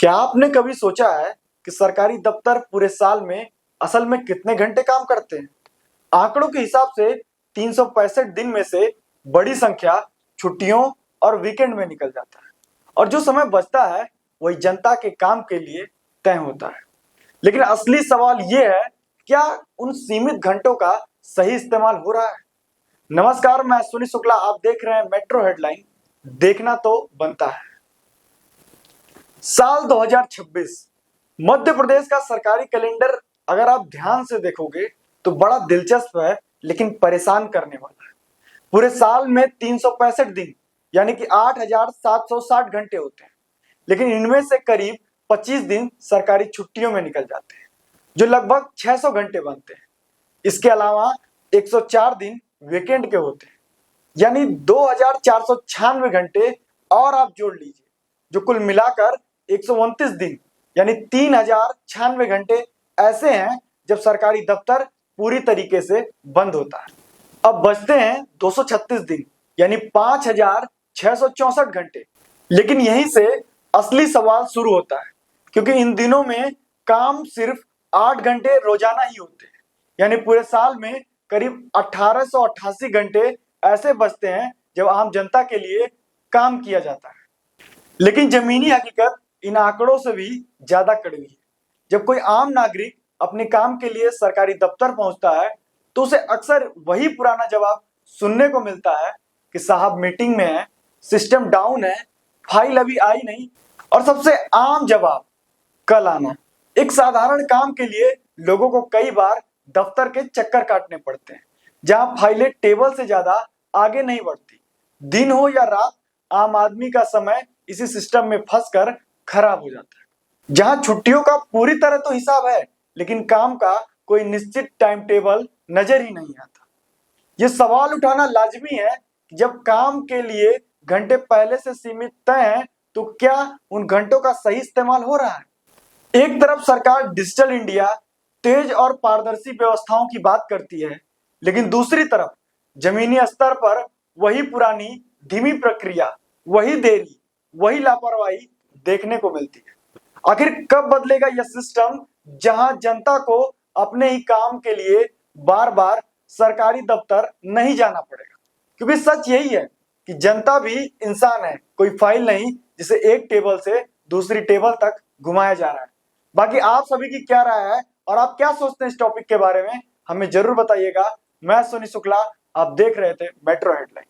क्या आपने कभी सोचा है कि सरकारी दफ्तर पूरे साल में असल में कितने घंटे काम करते हैं? आंकड़ों के हिसाब से 365 दिन में से बड़ी संख्या छुट्टियों और वीकेंड में निकल जाता है और जो समय बचता है वही जनता के काम के लिए तय होता है। लेकिन असली सवाल यह है, क्या उन सीमित घंटों का सही इस्तेमाल हो रहा है? नमस्कार, मैं सुनील शुक्ला, आप देख रहे हैं मेट्रो हेडलाइन। देखना तो बनता है। साल 2026 मध्य प्रदेश का सरकारी कैलेंडर अगर आप ध्यान से देखोगे तो बड़ा दिलचस्प है, लेकिन परेशान करने वाला है। पूरे साल में 365 दिन यानी कि 8,760 घंटे होते हैं, लेकिन इनमें से करीब 25 दिन सरकारी छुट्टियों में निकल जाते हैं, जो लगभग 600 घंटे बनते हैं। इसके अलावा 104 दिन वीकेंड के होते हैं, यानी 2,496 घंटे और आप जोड़ लीजिए, जो कुल मिलाकर 129 दिन यानी 3,096 घंटे ऐसे हैं जब सरकारी दफ्तर पूरी तरीके से बंद होता है। अब बचते हैं 236 दिन यानी 5,664 घंटे। लेकिन यहीं से असली सवाल शुरू होता है, क्योंकि इन दिनों में काम सिर्फ 8 घंटे रोजाना ही होते हैं, यानी पूरे साल में करीब 1,888 घंटे ऐसे बचते हैं जब आम जनता के लिए काम किया जाता है। लेकिन जमीनी हकीकत इन आंकड़ों से भी ज्यादा कड़वी है। जब कोई आम नागरिक अपने काम के लिए सरकारी दफ्तर पहुंचता है तो उसे अक्सर वही पुराना जवाब सुनने को मिलता है कि साहब मीटिंग में है, सिस्टम डाउन है, फाइल अभी आई नहीं, और सबसे आम जवाब कल आना। एक साधारण काम के लिए लोगों को कई बार दफ्तर के चक्कर काटने पड़ते हैं, जहां फाइलें टेबल से ज्यादा आगे नहीं बढ़ती। दिन हो या रात, आम आदमी का समय इसी सिस्टम में फंसकर खराब हो जाता है। जहां छुट्टियों का पूरी तरह तो हिसाब है, लेकिन काम का कोई निश्चित टाइम टेबल नजर ही नहीं आता। यह सवाल उठाना लाजमी है कि जब काम के लिए घंटे पहले से सीमित तय हैं, तो क्या उन घंटों का सही इस्तेमाल हो रहा है? एक तरफ सरकार डिजिटल इंडिया, तेज और पारदर्शी व्यवस्थाओं की बात करती है, लेकिन दूसरी तरफ जमीनी स्तर पर वही पुरानी धीमी प्रक्रिया, वही देरी, वही लापरवाही देखने को मिलती है। आखिर कब बदलेगा यह सिस्टम, जहां जनता को अपने ही काम के लिए बार बार सरकारी दफ्तर नहीं जाना पड़ेगा? क्योंकि सच यही है कि जनता भी इंसान है, कोई फाइल नहीं जिसे एक टेबल से दूसरी टेबल तक घुमाया जा रहा है। बाकी आप सभी की क्या राय है और आप क्या सोचते हैं इस टॉपिक के बारे में, हमें जरूर बताइएगा। मैं सुनील शुक्ला, आप देख रहे थे मेट्रो हेडलाइन।